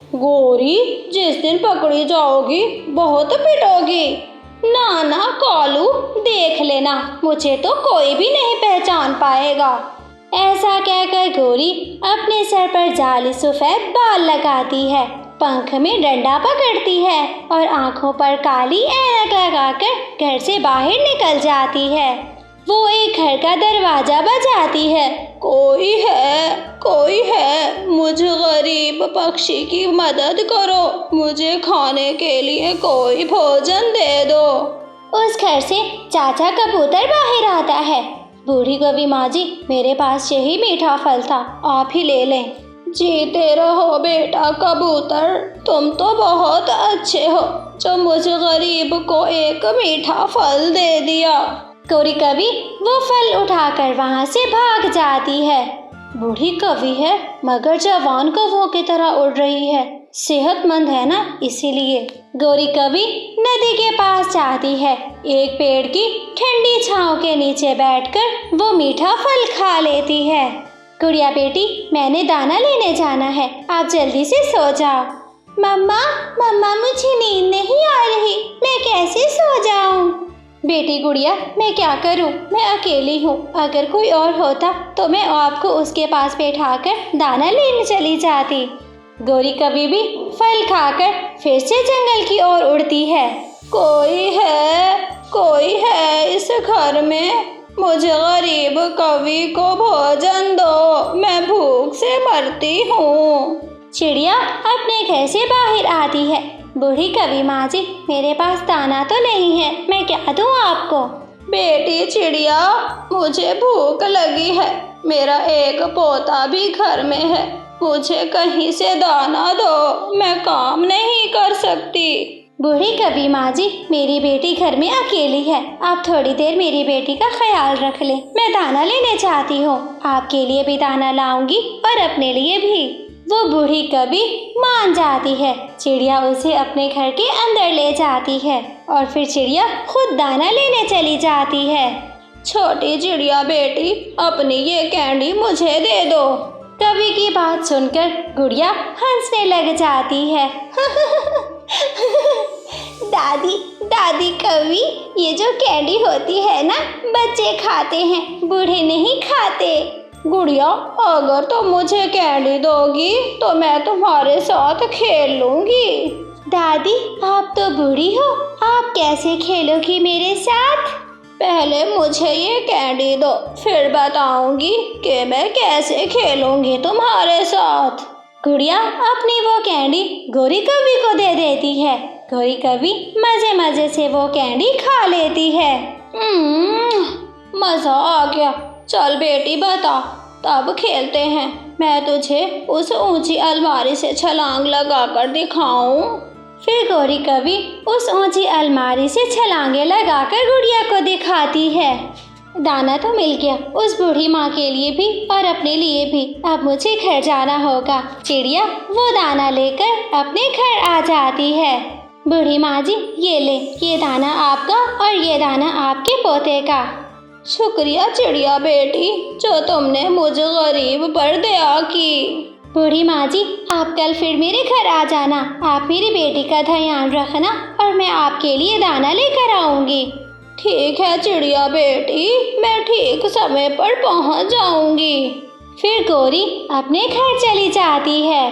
गोरी, जिस दिन पकड़ी जाओगी बहुत पिटोगी। ना ना कालू, देख लेना, मुझे तो कोई भी नहीं पहचान पाएगा। ऐसा कहकर गोरी अपने सर पर जाली सफेद बाल लगाती है, पंख में डंडा पकड़ती है और आंखों पर काली ऐनक लगाकर घर से बाहर निकल जाती है। वो एक घर का दरवाजा बजाती है। कोई है, मुझ गरीब पक्षी की मदद करो, मुझे खाने के लिए कोई भोजन दे दो। उस घर से चाचा कबूतर बाहर आता है। बूढ़ी कवि माँ जी, मेरे पास यही मीठा फल था, आप ही ले लें। जीते रहो बेटा कबूतर, तुम तो बहुत अच्छे हो जो मुझ गरीब को एक मीठा फल दे दिया। गौरी कवि वो फल उठाकर वहाँ से भाग जाती है। बूढ़ी कवि है मगर जवान कौवों की तरह उड़ रही है, सेहतमंद है ना, इसीलिए। गौरी कवि नदी के पास जाती है। एक पेड़ की ठंडी छांव के नीचे बैठकर वो मीठा फल खा लेती है। गुड़िया बेटी, मैंने दाना लेने जाना है, आप जल्दी से सो जाओ। मम्मा मुझे नींद नहीं आ रही, मैं कैसे सो जाऊं? बेटी गुड़िया, मैं क्या करूं, मैं अकेली हूँ, अगर कोई और होता तो मैं आपको उसके पास बैठाकर दाना लेने चली जाती। गौरी कवि भी फल खाकर फिर से जंगल की ओर उड़ती है। कोई है इस घर में, मुझे गरीब कवि को भोजन दो, मैं भूख से मरती हूँ। चिड़िया अपने घर से बाहर आती है। बूढ़ी कवि माँ जी, मेरे पास दाना तो नहीं है, मैं क्या दूँ आपको? बेटी चिड़िया, मुझे भूख लगी है, मेरा एक पोता भी घर में है, मुझे कहीं से दाना दो, मैं काम नहीं कर सकती। बूढ़ी कवि माँ जी, मेरी बेटी घर में अकेली है, आप थोड़ी देर मेरी बेटी का ख्याल रख लें, मैं दाना लेने चाहती हूँ, आपके लिए भी दाना लाऊंगी और अपने लिए भी। वो बूढ़ी कवि मान जाती है। चिड़िया उसे अपने घर के अंदर ले जाती है और फिर चिड़िया खुद दाना लेने चली जाती है। छोटी चिड़िया बेटी, अपनी ये कैंडी मुझे दे दो। कवि की बात सुनकर गुड़िया हंसने लग जाती है। दादी कवि, ये जो कैंडी होती है ना, बच्चे खाते हैं, बूढ़े नहीं खाते। गुड़िया, अगर तुम मुझे कैंडी दोगी तो मैं तुम्हारे साथ खेल लूंगी। दादी, आप तो बूढ़ी हो, आप कैसे खेलोगी मेरे साथ? पहले मुझे ये कैंडी दो, फिर बताऊंगी कि मैं कैसे खेलूंगी तुम्हारे साथ। गुड़िया अपनी वो कैंडी गौरी कवि को दे देती है। गौरी कवि मजे मजे से वो कैंडी खा लेती है। मजा आ गया, चल बेटी बता, तब खेलते हैं, मैं तुझे उस ऊंची अलमारी से छलांग लगाकर दिखाऊं। फिर गौरी कवि उस ऊंची अलमारी से छलांगे लगाकर गुड़िया को दिखाती है। दाना तो मिल गया उस बूढ़ी माँ के लिए भी और अपने लिए भी। अब मुझे घर जाना होगा। चिड़िया वो दाना लेकर अपने घर आ जाती है। बूढ़ी माँ जी, ये ले, ये दाना आपका और ये दाना आपके पोते का। शुक्रिया चिड़िया बेटी, जो तुमने मुझे गरीब पर दया की। बूढ़ी माँ जी, आप कल फिर मेरे घर आ जाना, आप मेरी बेटी का ध्यान रखना और मैं आपके लिए दाना लेकर आऊंगी। ठीक है चिड़िया बेटी, मैं ठीक समय पर पहुंच जाऊंगी। फिर गौरी अपने घर चली जाती है।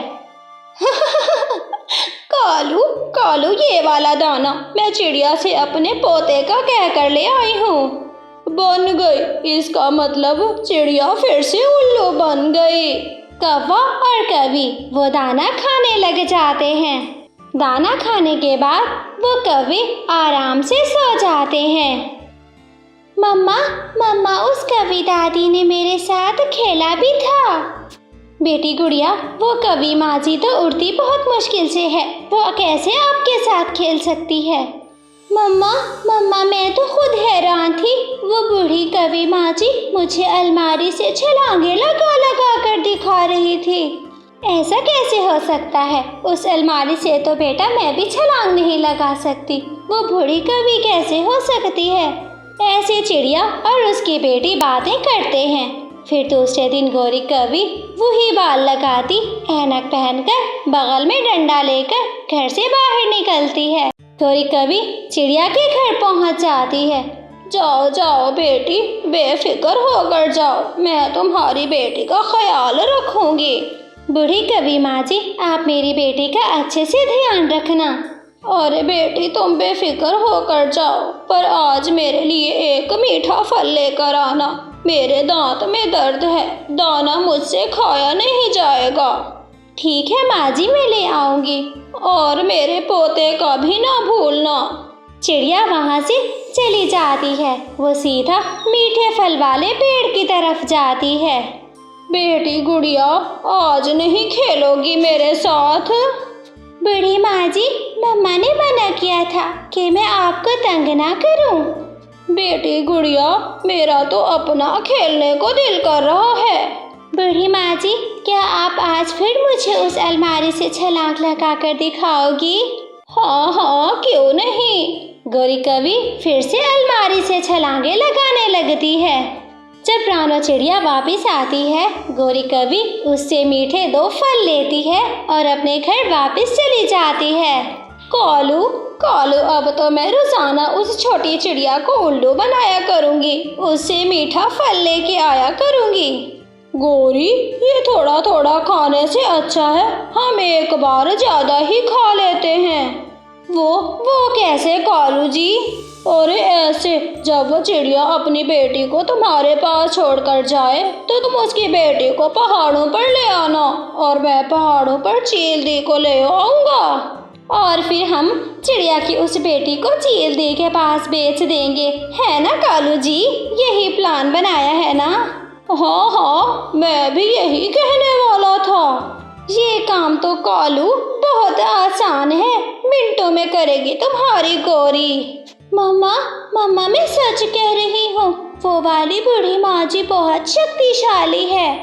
कालू, ये वाला दाना मैं चिड़िया से अपने पोते का कहकर ले आई हूँ। बन गई, इसका मतलब चिड़िया फिर से उल्लू बन गई। कौवा और कवि वो दाना खाने लग जाते हैं। दाना खाने के बाद वो कवि आराम से सो जाते हैं। मम्मा, उस कवि दादी ने मेरे साथ खेला भी था। बेटी गुड़िया, वो कवि माँ जी तो उड़ती बहुत मुश्किल से है, वो कैसे आपके साथ खेल सकती है? मम्मा, मैं तो खुद हैरान थी, वो बूढ़ी कवि माँ जी मुझे अलमारी से छलांगे लगा कर दिखा रही थी। ऐसा कैसे हो सकता है? उस अलमारी से तो बेटा मैं भी छलांग नहीं लगा सकती, वो बूढ़ी कवि कैसे हो सकती है? ऐसे चिड़िया और उसकी बेटी बातें करते हैं। फिर दूसरे दिन गौरी कभी वही बाल लगाती, ऐनक पहनकर, बगल में डंडा लेकर घर से बाहर निकलती है। गौरी कभी चिड़िया के घर पहुंच जाती है। जाओ जाओ बेटी, बेफिक्र होकर जाओ, मैं तुम्हारी बेटी का ख्याल रखूंगी। बूढ़ी कभी माँ जी, आप मेरी बेटी का अच्छे से ध्यान रखना। अरे बेटी तुम बेफिक्र होकर जाओ, पर आज मेरे लिए एक मीठा फल लेकर आना। मेरे दांत में दर्द है, दाना मुझसे खाया नहीं जाएगा। ठीक है माँ जी, मैं ले आऊंगी। और मेरे पोते का भी ना भूलना। चिड़िया वहाँ से चली जाती है। वो सीधा मीठे फल वाले पेड़ की तरफ जाती है। बेटी गुड़िया, आज नहीं खेलोगी मेरे साथ? बूढ़ी माँ जी, मम्मा ने मना किया था कि मैं आपको तंग ना करूं। बेटी गुड़िया, मेरा तो अपना खेलने को दिल कर रहा है। बूढ़ी माँ जी, क्या आप आज फिर मुझे उस अलमारी से छलांग लगाकर दिखाओगी? हाँ हाँ, क्यों नहीं। गौरी कभी फिर से अलमारी से छलांगे लगाने लगती है। जब रानो चिड़िया वापस आती है, गौरी कभी उससे मीठे 2 फल लेती है और अपने घर वापस चली जाती है। कालू कालू, अब तो मैं रोजाना उस छोटी चिड़िया को उल्लू बनाया करूंगी, उससे मीठा फल लेके आया करूंगी। गौरी, ये थोड़ा थोड़ा खाने से अच्छा है हम एक बार ज्यादा ही खा लेते हैं। वो कैसे कालू जी? और ऐसे, जब वो चिड़िया अपनी बेटी को तुम्हारे पास छोड़कर जाए तो तुम उसकी बेटी को पहाड़ों पर ले आना और मैं पहाड़ों पर चील दी को ले आऊंगा और फिर हम चिड़िया की उस बेटी को चील दी के पास बेच देंगे, है ना कालू जी? यही प्लान बनाया है ना? हाँ हाँ, मैं भी यही कहने वाला था। ये काम तो कालू बहुत आसान है, मिनटों में करेगी तुम्हारी गौरी। मम्मा मैं सच कह रही हूँ, वो वाली बूढ़ी माँ जी बहुत शक्तिशाली है।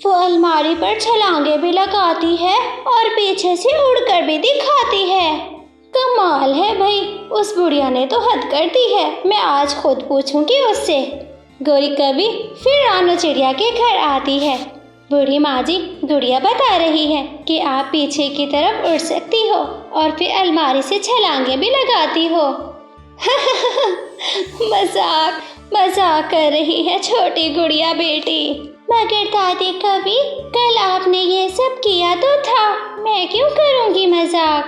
वो अलमारी पर छलांगे भी लगाती है और पीछे से उड़कर भी दिखाती है। कमाल है भाई, उस बुढ़िया ने तो हद कर दी है। मैं आज खुद पूछूंगी उससे। गौरी कभी फिर रानो चिड़िया के घर आती है। बूढ़ी माँ जी गुड़िया बता रही है कि आप पीछे की तरफ उड़ सकती हो और फिर अलमारी से छलांगे भी लगाती हो। मजाक कर रही है छोटी गुड़िया बेटी। मगर दादी कभी कल आपने ये सब किया तो था, मैं क्यों करूँगी मजाक?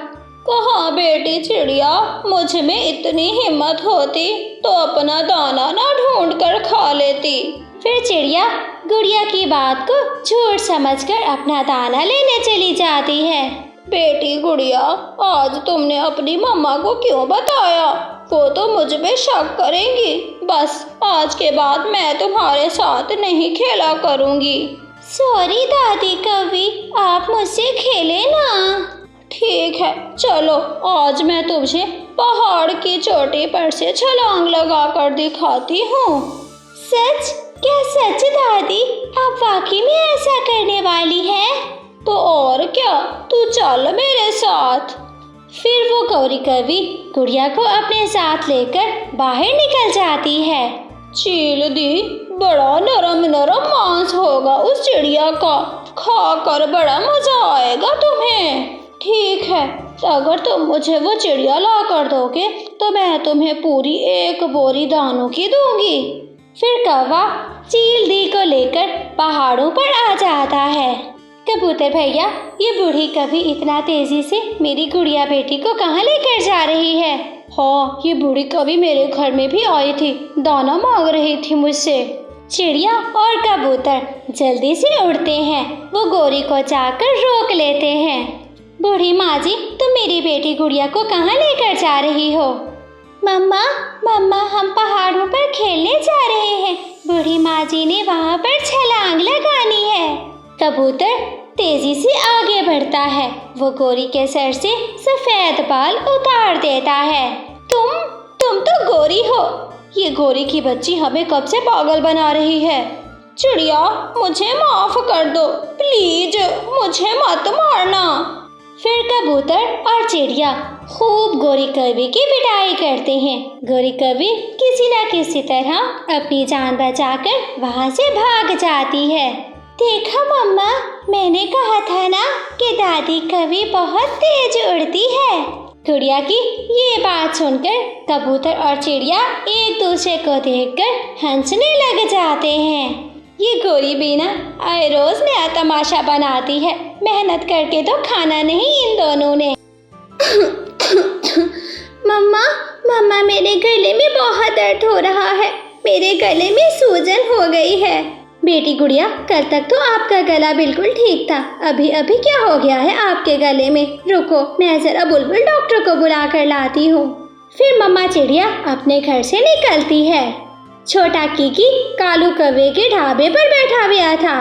कहाँ बेटी चिड़िया, मुझ में इतनी हिम्मत होती तो अपना दाना ना ढूंढ कर खा लेती। फिर चिड़िया गुड़िया की बात को झूठ समझकर अपना दाना लेने चली जाती है। बेटी गुड़िया, आज तुमने अपनी मम्मा को क्यों बताया? वो तो मुझ पे शक करेंगी। बस आज के बाद मैं तुम्हारे साथ नहीं खेला करूँगी। सॉरी दादी कभी, आप मुझसे खेले ना। ठीक है, चलो आज मैं तुझे पहाड़ की चोटी पर से छलांग लगा कर दिखाती हूँ। सच? क्या सच दादी? आप वाकई में ऐसा करने वाली है? तो और क्या, तू चल मेरे साथ। फिर वो गौरी कभी गुड़िया को अपने साथ लेकर बाहर निकल जाती है। चील दी, बड़ा नरम नरम मांस होगा उस चिड़िया का, खाकर बड़ा मजा आएगा तुम्हें। ठीक है, अगर तुम मुझे वो चिड़िया ला कर दोगे तो मैं तुम्हें पूरी 1 बोरी दानों की दूंगी। फिर कौवा चील दी को लेकर पहाड़ों पर आ जाता है। कबूतर भैया, ये बूढ़ी कभी इतना तेजी से मेरी गुड़िया बेटी को कहाँ लेकर जा रही है? हाँ, ये बूढ़ी कभी मेरे घर में भी आई थी, दाना मांग रही थी मुझसे। चिड़िया और कबूतर जल्दी से उड़ते हैं। वो गौरी को जाकर रोक लेते हैं। बूढ़ी माँ जी, तुम मेरी बेटी गुड़िया को कहाँ लेकर जा रही हो? मम्मा हम पहाड़ों पर खेलने जा रहे हैं। बूढ़ी माँ जी ने वहाँ पर छलांग लगानी है। कबूतर तेजी से आगे बढ़ता है। वो गौरी के सर से सफेद बाल उतार देता है। तुम तो गौरी हो? ये गौरी की बच्ची हमें कब से पागल बना रही है। चिड़िया, मुझे माफ कर दो प्लीज, मुझे मत मारना। फिर कबूतर और चिड़िया खूब गोरी कौवे की पिटाई करते हैं। गोरी कौवे किसी न किसी तरह अपनी जान बचाकर वहाँ से भाग जाती है। देखा मम्मा, मैंने कहा था ना कि दादी कौवे बहुत तेज उड़ती है। गुड़िया की ये बात सुनकर कबूतर और चिड़िया एक दूसरे को देखकर हंसने लग जाते हैं। ये गोरी बीना आए रोज नया तमाशा बनाती है, मेहनत करके तो खाना नहीं इन दोनों ने। मम्मा मेरे गले में बहुत दर्द हो रहा है, मेरे गले में सूजन हो गई है। बेटी गुड़िया, कल तक तो आपका गला बिल्कुल ठीक था, अभी अभी क्या हो गया है आपके गले में? रुको, मैं जरा बुलबुल डॉक्टर को बुला कर लाती हूँ। फिर मम्मा चिड़िया अपने घर से निकलती है। छोटा कीकी कालू कौवे के ढाबे पर बैठा हुआ था।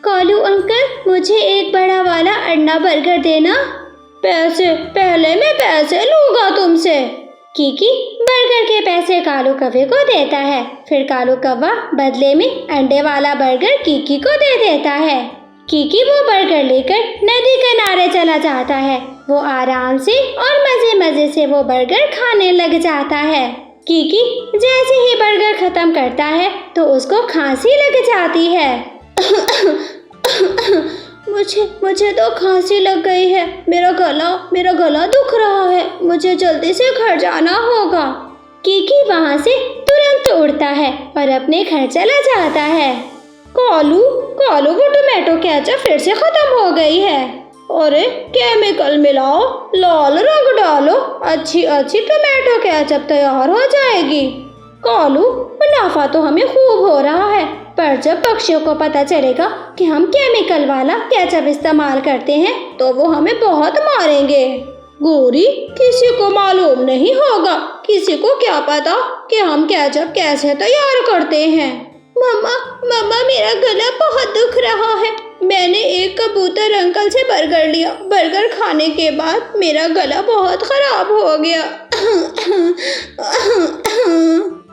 कालू अंकल, मुझे एक बड़ा वाला अंडा बर्गर देना। पैसे? पहले मैं पैसे लूंगा तुमसे। कीकी बर्गर के पैसे कालू कौवे को देता है। फिर कालू कौवा बदले में अंडे वाला बर्गर कीकी को दे देता है। कीकी वो बर्गर लेकर नदी किनारे चला जाता है। वो आराम से और मजे मजे से वो बर्गर खाने लग जाता है। कीकी जैसे ही बर्गर खत्म करता है तो उसको खांसी लग जाती है। मुझे तो खांसी लग गई है, मेरा गला दुख रहा है, मुझे जल्दी से घर जाना होगा। कीकी वहाँ से तुरंत उड़ता है और अपने घर चला जाता है। कालू वो टोमेटो केचप फिर से खत्म हो गई है। अरे केमिकल मिलाओ, लाल रंग डालो, अच्छी टोमेटो केचप तैयार हो जाएगी। कालू, मुनाफा तो हमें खूब हो रहा है, पर जब पक्षियों को पता चलेगा कि हम केमिकल वाला केचप इस्तेमाल करते हैं तो वो हमें बहुत मारेंगे। गोरी, किसी को मालूम नहीं होगा, किसी को क्या पता कि हम केचप कैसे तैयार करते हैं। मम्मा मेरा गला बहुत दुख रहा है, मैंने एक कबूतर अंकल से बर्गर लिया, बर्गर खाने के बाद मेरा गला बहुत खराब हो गया।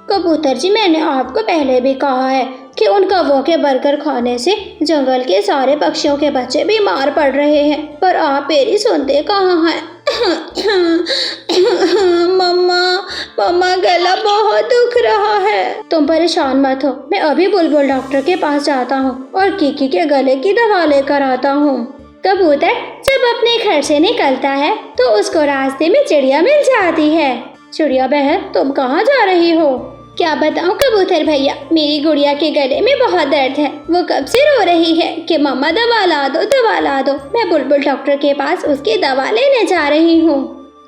कबूतर जी, मैंने आपको पहले भी कहा है कि उन कौवों के बर्गर खाने से जंगल के सारे पक्षियों के बच्चे बीमार पड़ रहे हैं, पर आप मेरी सुनते कहाँ हैं। मम्मा गला बहुत दुख रहा है। तुम परेशान मत हो, मैं अभी बुलबुल डॉक्टर के पास जाता हूँ और कीकी के गले की दवा लेकर आता हूँ। कबूतर जब अपने घर से निकलता है तो उसको रास्ते में चिड़िया मिल जाती है। चिड़िया बहन, तुम कहाँ जा रही हो? क्या बताऊं कबूतर भैया, मेरी गुड़िया के गले में बहुत दर्द है, वो कब से रो रही है कि मम्मा दवा ला दो। मैं बुलबुल डॉक्टर के पास उसकी दवा लेने जा रही हूँ।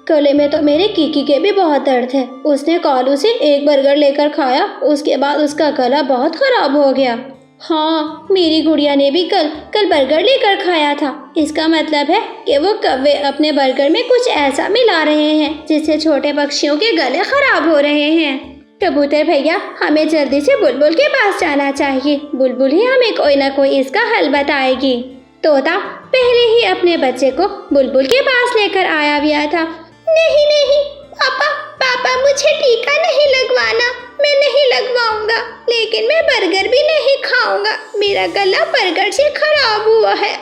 गले में तो मेरे कीकी के भी बहुत दर्द है, उसने कालू से एक बर्गर लेकर खाया, उसके बाद उसका गला बहुत खराब हो गया। हाँ, मेरी गुड़िया ने भी कल बर्गर लेकर खाया था। इसका मतलब है कि वो कौवे अपने बर्गर में कुछ ऐसा मिला रहे हैं जिससे छोटे पक्षियों के गले खराब हो रहे हैं। कबूतर भैया, हमें जल्दी से बुलबुल के पास जाना चाहिए, बुलबुल ही हमें कोई ना कोई इसका हल बताएगी। तोता पहले ही अपने बच्चे को बुलबुल के पास लेकर आया हुआ था। नहीं पापा, मुझे टीका नहीं लगवाना, मैं नहीं लगवाऊंगा, लेकिन मैं बर्गर भी नहीं खाऊंगा, मेरा गला बर्गर से खराब हुआ है।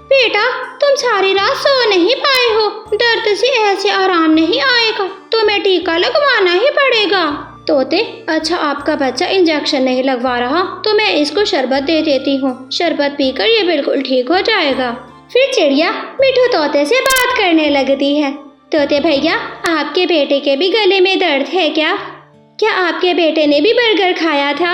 बेटा, तुम सारी रात सो नहीं पाए हो, दर्द से ऐसे आराम नहीं आएगा, तुम्हें टीका लगवाना ही पड़ेगा। तोते, अच्छा आपका बच्चा इंजेक्शन नहीं लगवा रहा तो मैं इसको शरबत दे देती हूँ, शरबत पीकर ये बिल्कुल ठीक हो जाएगा। फिर चिड़िया मिठू तोते से बात करने लगती है। तोते भैया, आपके बेटे के भी गले में दर्द है क्या आपके बेटे ने भी बर्गर खाया था?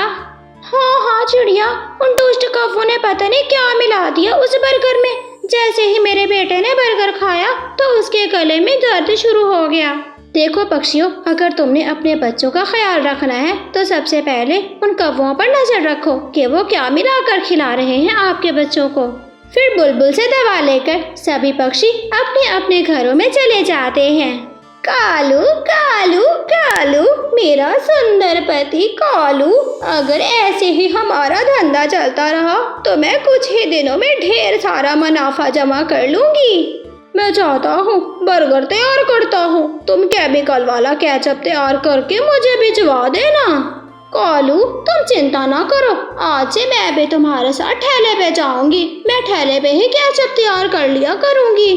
हाँ चिड़िया, उन दुष्ट कौवों ने पता नहीं क्या मिला दिया उस बर्गर में, जैसे ही मेरे बेटे ने बर्गर खाया तो उसके गले में दर्द शुरू हो गया। देखो पक्षियों, अगर तुमने अपने बच्चों का ख्याल रखना है तो सबसे पहले उन कौवों पर नजर रखो कि वो क्या मिलाकर खिला रहे हैं आपके बच्चों को। फिर बुलबुल से दवा लेकर सभी पक्षी अपने अपने घरों में चले जाते हैं। कालू मेरा सुंदर पति कालू, अगर ऐसे ही हमारा धंधा चलता रहा तो मैं कुछ ही दिनों में ढेर सारा मुनाफा जमा कर लूंगी। मैं चाहता हूँ बर्गर तैयार करता हूँ, तुम केमिकल वाला केचप तैयार करके मुझे भिजवा देना। कालू तुम चिंता ना करो, आज से मैं भी तुम्हारे साथ ठेले पे जाऊंगी। मैं ठेले पे ही केचप तैयार कर लिया करूंगी।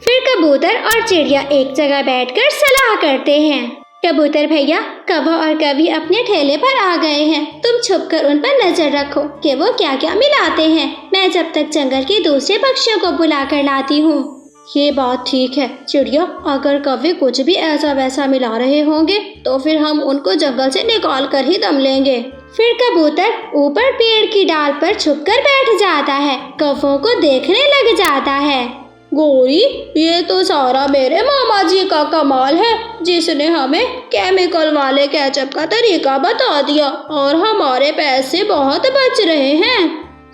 फिर कबूतर और चिड़िया एक जगह बैठकर सलाह करते हैं। कबूतर भैया, कौवा और कवि अपने ठेले पर आ गए हैं। तुम छुपकर उन पर नजर रखो कि वो क्या क्या मिलाते हैं। मैं जब तक जंगल के दूसरे पक्षियों को बुला कर लाती हूँ। ये बात ठीक है चिड़िया, अगर कवि कुछ भी ऐसा वैसा मिला रहे होंगे तो फिर हम उनको जंगल से निकाल कर ही दम लेंगे। फिर कबूतर ऊपर पेड़ की डाल पर छुपकर बैठ जाता है, कौवों को देखने लग जाता है। गोरी, ये तो सारा मेरे मामा जी का कमाल है, जिसने हमें केमिकल वाले केचप का तरीका बता दिया और हमारे पैसे बहुत बच रहे हैं।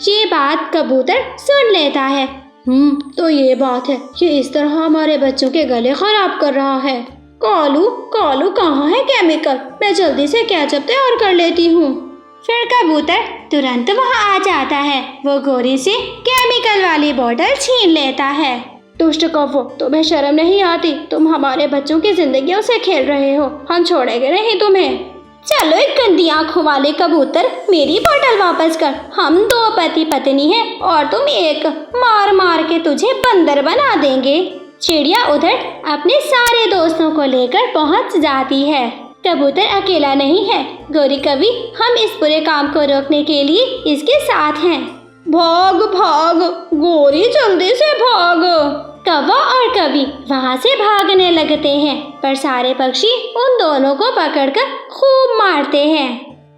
ये बात कबूतर सुन लेता है। तो ये बात है, ये इस तरह हमारे बच्चों के गले खराब कर रहा है। कालू कालू कहाँ है केमिकल? मैं जल्दी से केचप तैयार कर लेती हूँ। फिर कबूतर तुरंत वहाँ आ जाता है। वो गोरी से केमिकल वाली बोतल छीन लेता है। दुष्ट कौवो, तुम्हें शर्म नहीं आती? तुम हमारे बच्चों की जिंदगियों से खेल रहे हो। हम छोड़ेंगे नहीं तुम्हें। चलो एक गंदी आंखों वाले कबूतर, मेरी बोतल वापस कर। हम 2 पति पत्नी हैं और तुम एक। मार मार के तुझे बंदर बना देंगे। चिड़िया उधर अपने सारे दोस्तों को लेकर पहुंच जाती है। कबूतर अकेला नहीं है। गोरी कवि हम इस बुरे काम को रोकने के लिए इसके साथ हैं। भाग भाग गोरी, जल्दी से भाग। कौवा और कवि वहाँ से भागने लगते हैं, पर सारे पक्षी उन दोनों को पकड़कर खूब मारते हैं।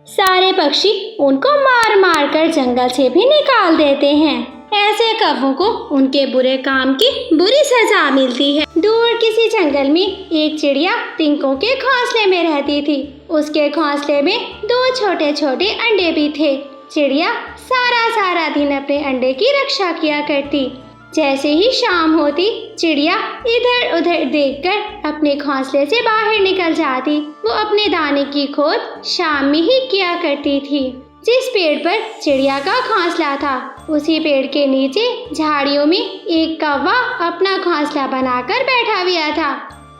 सारे पक्षी उनको मार मार कर जंगल से भी निकाल देते हैं। ऐसे कौवों को उनके बुरे काम की बुरी सजा मिलती है। दूर किसी जंगल में एक चिड़िया तिनकों के घोंसले में रहती थी। उसके घोंसले में 2 छोटे छोटे अंडे भी थे। चिड़िया सारा दिन अपने अंडे की रक्षा किया करती। जैसे ही शाम होती, चिड़िया इधर उधर देखकर अपने घोंसले से बाहर निकल जाती। वो अपने दाने की खोज शाम में ही किया करती थी। जिस पेड़ पर चिड़िया का घोंसला था, उसी पेड़ के नीचे झाड़ियों में एक कौवा अपना घोंसला बनाकर बैठा हुआ था।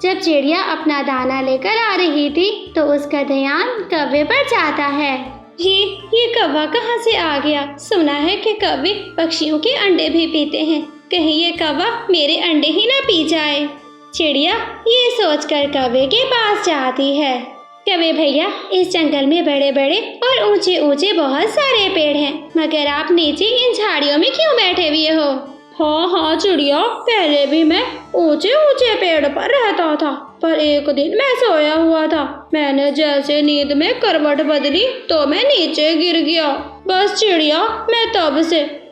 जब चिड़िया अपना दाना लेकर आ रही थी तो उसका ध्यान कौवे पर जाता है। ये कौवा कहाँ से आ गया? सुना है कि कौवे पक्षियों के अंडे भी पीते हैं। कहीं ये कौवा मेरे अंडे ही ना पी जाए। चिड़िया ये सोचकर कौवे के पास जाती है। कौवे भैया, इस जंगल में बड़े बड़े और ऊंचे ऊंचे बहुत सारे पेड़ हैं, मगर आप नीचे इन झाड़ियों में क्यों बैठे हुए हो? हाँ चिड़िया, पहले भी मैं ऊंचे ऊंचे पेड़ पर रहता था, पर एक दिन मैं सोया हुआ था। मैंने जैसे नींद में करवट बदली तो मैं नीचे गिर गया। बस चिड़िया, मैं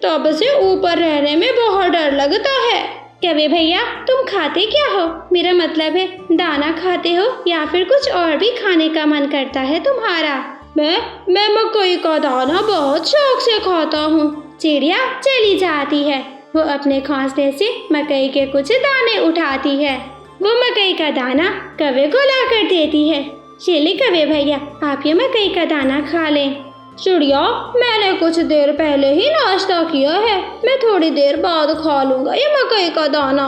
तब से ऊपर रहने में बहुत डर लगता है। कौवे भैया, तुम खाते क्या हो? मेरा मतलब है दाना खाते हो या फिर कुछ और भी खाने का मन करता है तुम्हारा? मैं मकई का दाना बहुत शौक से खाता हूँ। चिड़िया चली जाती है। वो अपने घोंसले से मकई के कुछ दाने उठाती है। वो मकई का दाना कौवे को ला कर देती है। चलिए कौवे भैया, आप ये मकई का दाना खा लें। चिड़िया, मैंने कुछ देर पहले ही नाश्ता किया है, मैं थोड़ी देर बाद खा लूंगा ये मकई का दाना।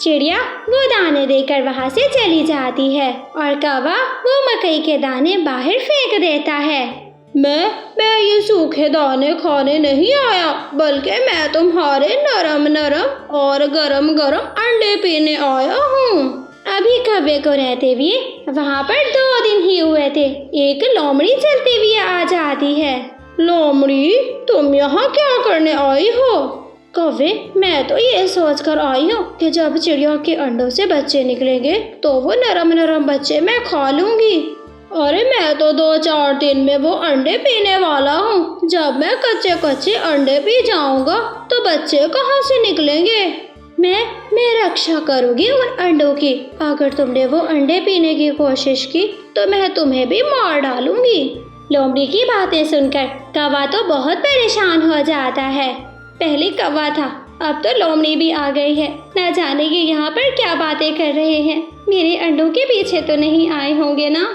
चिड़िया वो दाने देकर वहाँ से चली जाती है और कौवा वो मकई के दाने बाहर फेंक देता है। मैं ये सूखे दाने खाने नहीं आया, बल्कि मैं तुम्हारे नरम नरम और गरम गरम अंडे पीने आया हूँ। अभी कौवे को रहते हुए वहाँ पर 2 दिन ही हुए थे, एक लोमड़ी चलती हुई आ जाती है। लोमड़ी, तुम यहाँ क्या करने आई हो? कौवे, मैं तो ये सोच कर आई हूँ कि जब चिड़िया के अंडों से बच्चे निकलेंगे तो वो नरम नरम बच्चे मैं खा लूंगी। अरे मैं तो 2-4 दिन में वो अंडे पीने वाला हूँ। जब मैं कच्चे अंडे पी जाऊंगा तो बच्चे कहाँ से निकलेंगे? मैं रक्षा करूंगी उन अंडों की। अगर तुमने वो अंडे पीने की कोशिश की तो मैं तुम्हें भी मार डालूंगी। लोमड़ी की बातें सुनकर कौवा तो बहुत परेशान हो जाता है। पहले कौवा था, अब तो लोमड़ी भी आ गई है। न जाने ये यहाँ पर क्या बातें कर रहे हैं। मेरे अंडों के पीछे तो नहीं आए होंगे ना?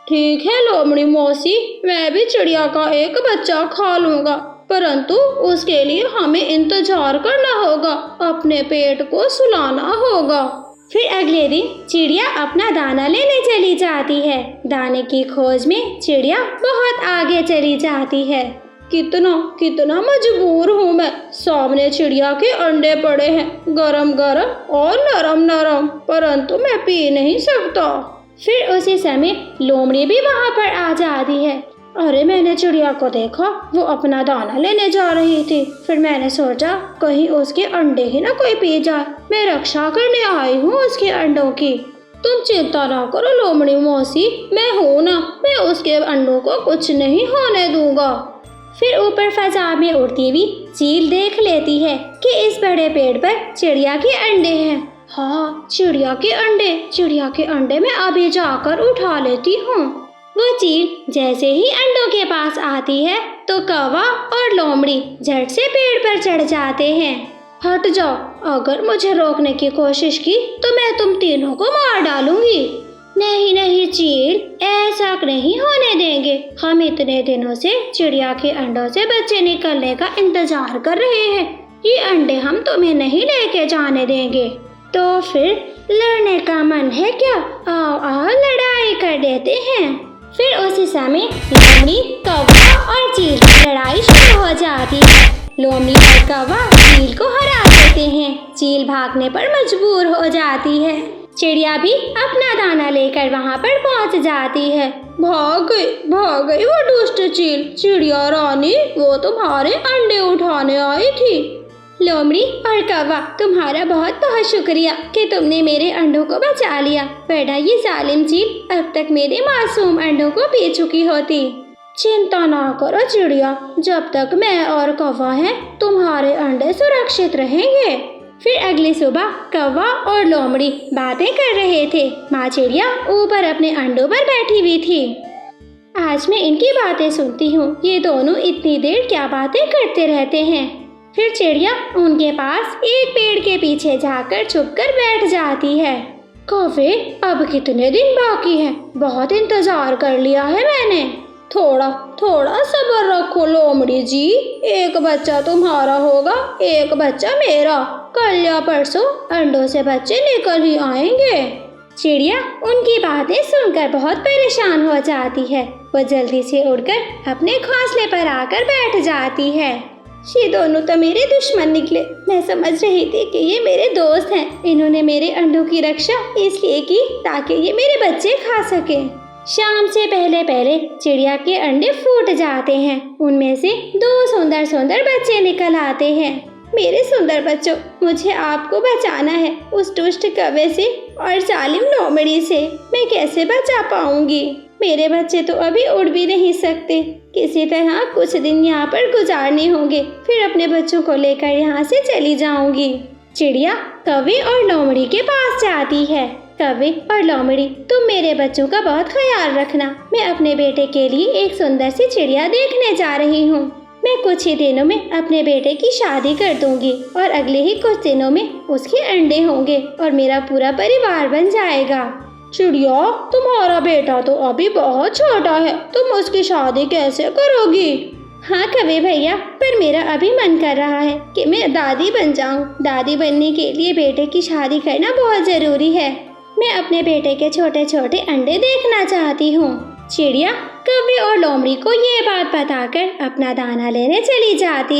ठीक है लोमड़ी मौसी, मैं भी चिड़िया का एक बच्चा खा लूंगा, परंतु उसके लिए हमें इंतजार करना होगा, अपने पेट को सुलाना होगा। फिर अगले दिन चिड़िया अपना दाना लेने चली जाती है। दाने की खोज में चिड़िया बहुत आगे चली जाती है। कितना कितना मजबूर हूँ मैं। सामने चिड़िया के अंडे पड़े हैं, गरम गरम और नरम नरम, परंतु मैं पी नहीं सकता। फिर उसी समय लोमड़ी भी वहाँ पर आ जाती है। अरे मैंने चिड़िया को देखा, वो अपना दाना लेने जा रही थी। फिर मैंने सोचा कहीं उसके अंडे ही ना कोई पी जाए। मैं रक्षा करने आई हूँ उसके अंडों की। तुम चिंता ना करो लोमड़ी मौसी, मैं हूँ ना, मैं उसके अंडों को कुछ नहीं होने दूंगा। फिर ऊपर फजा में उड़ती हुई चील देख लेती है कि इस बड़े पेड़ पर चिड़िया के अंडे हैं। हाँ, चिड़िया के अंडे मैं अभी जाकर उठा लेती हूँ। वो चील जैसे ही अंडों के पास आती है तो कौवा और लोमड़ी झट से पेड़ पर चढ़ जाते हैं। हट जाओ, अगर मुझे रोकने की कोशिश की तो मैं तुम तीनों को मार डालूंगी। नहीं नहीं चील, ऐसा नहीं होने देंगे। हम इतने दिनों से चिड़िया के अंडों से बच्चे निकलने का इंतजार कर रहे हैं। ये अंडे हम तुम्हें नहीं लेके जाने देंगे। तो फिर लड़ने का मन है क्या? आओ आओ लड़ाई कर देते हैं। फिर उसी समय लोमड़ी, कौवा और चील की लड़ाई शुरू हो जाती है। लोमड़ी और कौवा चील को हरा देते हैं। चील भागने पर मजबूर हो जाती है। चिड़िया भी अपना दाना लेकर वहाँ पर पहुँच जाती है। भाग गई वो दुष्ट चील। चिड़िया रानी, वो तुम्हारे अंडे उठाने आई थी। लोमड़ी और कौवा, तुम्हारा बहुत बहुत शुक्रिया कि तुमने मेरे अंडों को बचा लिया, वरना ये जालिम चील अब तक मेरे मासूम अंडों को पी चुकी होती। चिंता ना करो चिड़िया, जब तक मैं और कौवा हैं तुम्हारे अंडे सुरक्षित रहेंगे। फिर अगली सुबह कौवा और लोमड़ी बातें कर रहे थे। माँ चिड़िया ऊपर अपने अंडों पर बैठी हुई थी। आज मैं इनकी बातें सुनती हूँ, ये दोनों इतनी देर क्या बातें करते रहते हैं। फिर चिड़िया उनके पास एक पेड़ के पीछे जाकर छुपकर बैठ जाती है। कौवे, अब कितने दिन बाकी हैं? बहुत इंतजार कर लिया है मैंने। थोड़ा सब्र रखो लोमड़ी जी, एक बच्चा तुम्हारा होगा, एक बच्चा मेरा। कल या परसों अंडों से बच्चे निकल ही आएंगे। चिड़िया उनकी बातें सुनकर बहुत परेशान हो जाती है। वो जल्दी से उड़कर अपने घोंसले पर आकर बैठ जाती है। ये दोनों तो मेरे दुश्मन निकले। मैं समझ रही थी कि ये मेरे दोस्त हैं। इन्होंने मेरे अंडों की रक्षा इसलिए की ताकि ये मेरे बच्चे खा सके। शाम से पहले पहले चिड़िया के अंडे फूट जाते हैं। उनमें से 2 सुंदर सुंदर बच्चे निकल आते हैं। मेरे सुंदर बच्चों, मुझे आपको बचाना है उस दुष्ट कौवे से और जालिम लोमड़ी से। मैं कैसे बचा पाऊंगी? मेरे बच्चे तो अभी उड़ भी नहीं सकते। किसी तरह कुछ दिन यहाँ पर गुजारने होंगे, फिर अपने बच्चों को लेकर यहाँ से चली जाऊंगी। चिड़िया कौवे और लोमड़ी के पास जाती है। कौवे और लोमड़ी, तुम मेरे बच्चों का बहुत ख्याल रखना। मैं अपने बेटे के लिए एक सुंदर सी चिड़िया देखने जा रही हूँ। मैं कुछ ही दिनों में अपने बेटे की शादी कर दूंगी और अगले ही कुछ दिनों में उसके अंडे होंगे और मेरा पूरा परिवार बन जाएगा। चिड़िया, तुम्हारा बेटा तो अभी बहुत छोटा है, तुम उसकी शादी कैसे करोगी? हाँ कौवे भैया, पर मेरा अभी मन कर रहा है कि मैं दादी बन जाऊं। दादी बनने के लिए बेटे की शादी करना बहुत जरूरी है। मैं अपने बेटे के छोटे छोटे अंडे देखना चाहती हूँ। चिड़िया कौवे और लोमड़ी को ये बात बताकर अपना दाना लेने चली जाती